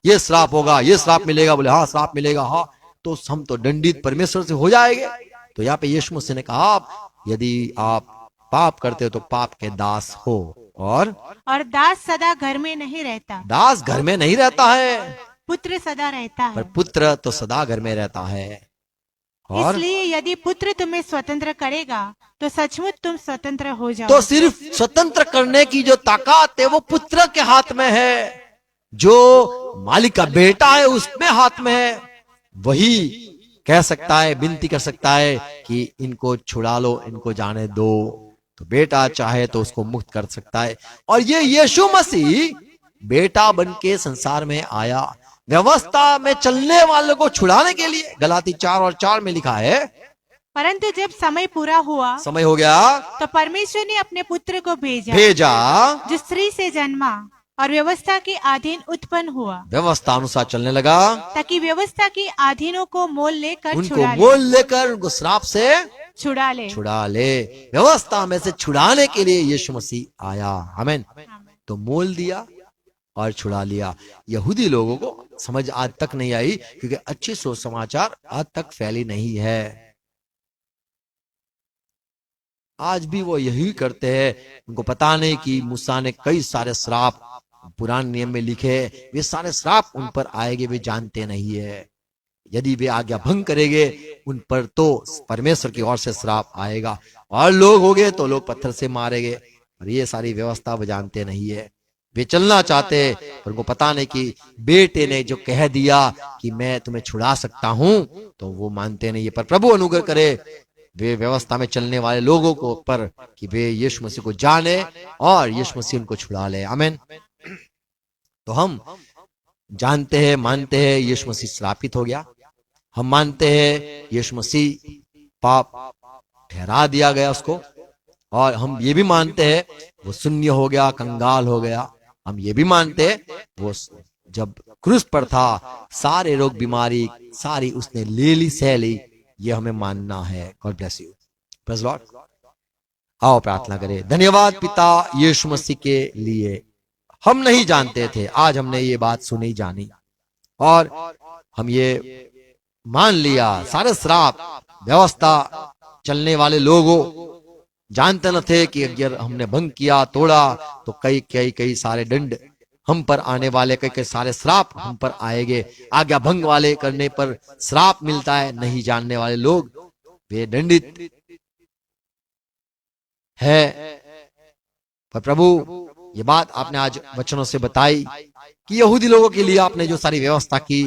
ये श्राप होगा, ये श्राप मिलेगा, बोले हाँ श्राप मिलेगा, हाँ, तो हम तो दंडित परमेश्वर से हो जाएंगे। तो यहाँ पे यीशु मसीह ने कहा, यदि आप पाप करते हो तो पाप के दास हो। और दास सदा घर में नहीं रहता। दास घर में नहीं रहता है, पुत्र सदा रहता है। पर पुत्र तो सदा घर में रहता है। और इसलिए यदि पुत्र तुम्हें स्वतंत्र करेगा तो सचमुच तुम स्वतंत्र हो जाओ। तो सिर्फ स्वतंत्र करने की जो ताकत है वो पुत्र के हाथ में है, जो मालिक का बेटा है उसमें हाथ में है। वही कह सकता है, विनती कर सकता है कि इनको छुड़ा लो, इनको जाने दो। तो बेटा चाहे तो उसको मुक्त कर सकता है। और ये यीशु मसीह बेटा बन के संसार में आया, व्यवस्था में चलने वालों को छुड़ाने के लिए। गलाती 4:4 में लिखा है, परंतु जब समय पूरा हुआ, समय हो गया, तो परमेश्वर ने अपने पुत्र को भेजा जो स्त्री से जन्मा और व्यवस्था के अधीन उत्पन्न हुआ, व्यवस्था अनुसार चलने लगा, ताकि व्यवस्था के अधीनों को मोल लेकर उनको श्राप से छुड़ा ले। व्यवस्था में से छुड़ाने के लिए यीशु मसीह आया। आमीन। तो मोल दिया और छुड़ा लिया। यहूदी लोगों को समझ आज तक नहीं आई, क्योंकि अच्छी सोच समाचार आज तक फैली नहीं है। आज भी वो यही करते हैं। उनको पता नहीं कि मूसा ने कई सारे श्राप पुराने नियम में लिखे, वे सारे श्राप उन पर आएंगे, वे जानते नहीं है। यदि वे आज्ञा भंग करेंगे उन पर तो परमेश्वर की ओर से श्राप आएगा, और लोग होंगे तो लोग पत्थर से मारेंगे। और ये सारी व्यवस्था वो जानते नहीं है। वे चलना चाहते, पर उनको पता नहीं कि बेटे ने जो कह दिया कि मैं तुम्हें छुड़ा सकता हूं, तो वो मानते नहीं है। पर प्रभु अनुग्रह करे वे व्यवस्था में चलने वाले लोगों को पर कि वे यीशु मसीह को जाने और यीशु मसीह उनको छुड़ा ले। आमीन। तो हम जानते हैं, मानते हैं यीशु मसीह श्रापित हो गया। हम मानते हैं यीशु मसीह पाप ठहरा दिया गया उसको, और हम ये भी मानते हैं वो शून्य हो गया, कंगाल हो गया। हम ये भी मानते हैं वो जब क्रूस पर था सारे रोग बीमारी सारी उसने ले ली, सह ली। ये हमें मानना है। God bless you. Praise Lord. आओ प्रार्थना करें। धन्यवाद पिता यीशु मसीह के लिए। हम नहीं जानते थे, आज हमने ये बात सुनी जानी, और हम ये मान लिया। सारे श्राप व्यवस्था चलने वाले लोगों जानते न थे कि अगर हमने भंग किया, तोड़ा, तो कई कई कई सारे दंड हम पर आने वाले, कई कई सारे श्राप हम पर आएंगे। आज्ञा भंग वाले करने पर श्राप मिलता है। नहीं जानने वाले लोग वे दंडित है। पर प्रभु ये बात आपने आज वचनों से बताई कि यहूदी लोगों के लिए आपने जो सारी व्यवस्था की,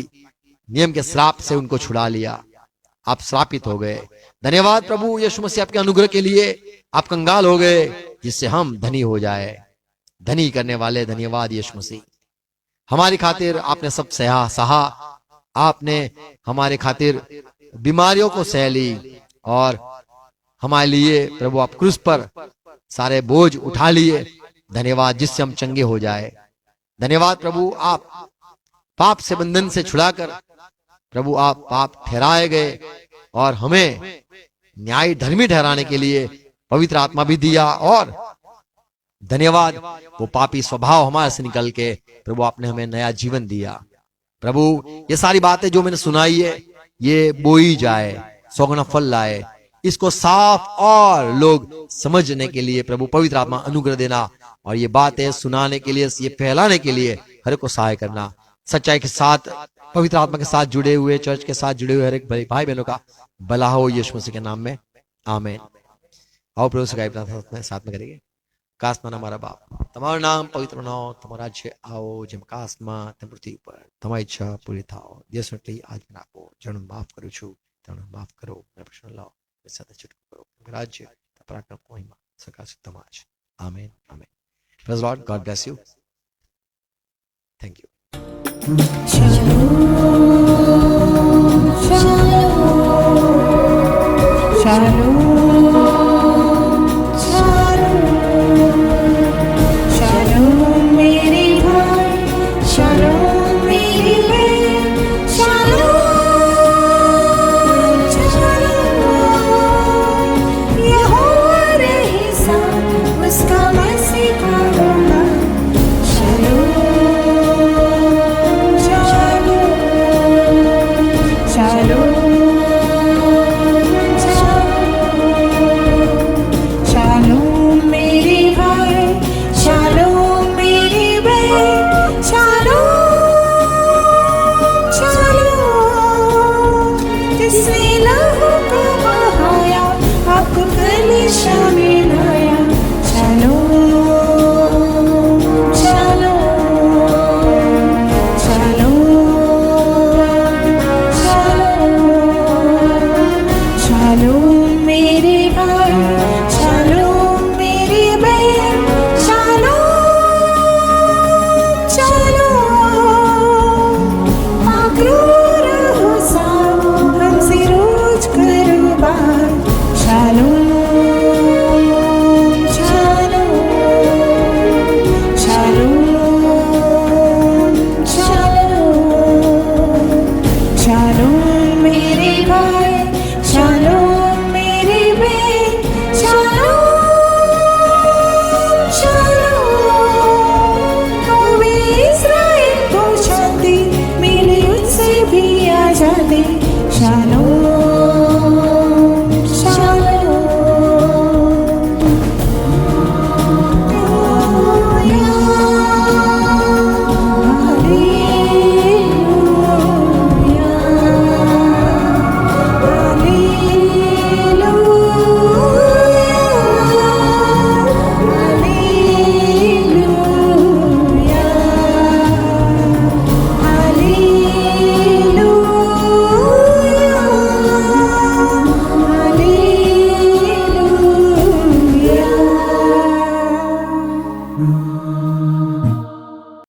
नियम के श्राप से उनको छुड़ा लिया, आप श्रापित हो गए। धन्यवाद प्रभु यीशु मसीह आपके अनुग्रह के लिए। आप कंगाल हो गए जिससे हम धनी हो जाए। धनी करने वाले धन्यवाद यीशु मसीह। हमारी खातिर आपने सब सहा। आपने हमारे खातिर बीमारियों को सह ली, और हमारे लिए प्रभु आप क्रूस पर सारे बोझ उठा लिए। धन्यवाद जिससे हम चंगे हो जाए। धन्यवाद प्रभु आप पाप से बंधन से छुड़ाकर प्रभु आप पाप ठहराए गए, और हमें न्याय धर्मी ठहराने के लिए पवित्र आत्मा भी दिया। और धन्यवाद वो पापी स्वभाव हमारे से निकल के प्रभु आपने हमें नया जीवन दिया। प्रभु ये सारी बातें जो मैंने सुनाई है ये बोई जाए, 100 गुना फल लाए। इसको साफ और लोग समझने के लिए प्रभु पवित्र आत्मा अनुग्रह देना, और ये बातें सुनाने के लिए, ये फैलाने के लिए हर एक को सहाय करना। सच्चाई के साथ पवित्र आत्मा के साथ जुड़े हुए, चर्च के साथ जुड़े हुए हर एक भाई बहनों का भला हो यीशु मसीह के नाम में, आमीन। आओ प्रभु से प्रार्थना साथ में करेंगे। आकाशमान हमारा बाप, તમારું નામ પવિત્ર બનાવો, તમારું રાજ્ય આવો, જેમ આકાશમાં તેમ પૃથ્વી ઉપર, તમારી ઈચ્છા પૂરી થાઓ। દિવસ રોટલી આજ મને આપો, જેનું માફ કરું છું તેનું માફ કરો, મને પ્રશ્ન લાવો, સાથે છૂટકો કરો। રાજ્ય પરાક્રમ મહિમા સકા તમારા છે, amen amen. Praise lord, God bless you, thank you. Shalom.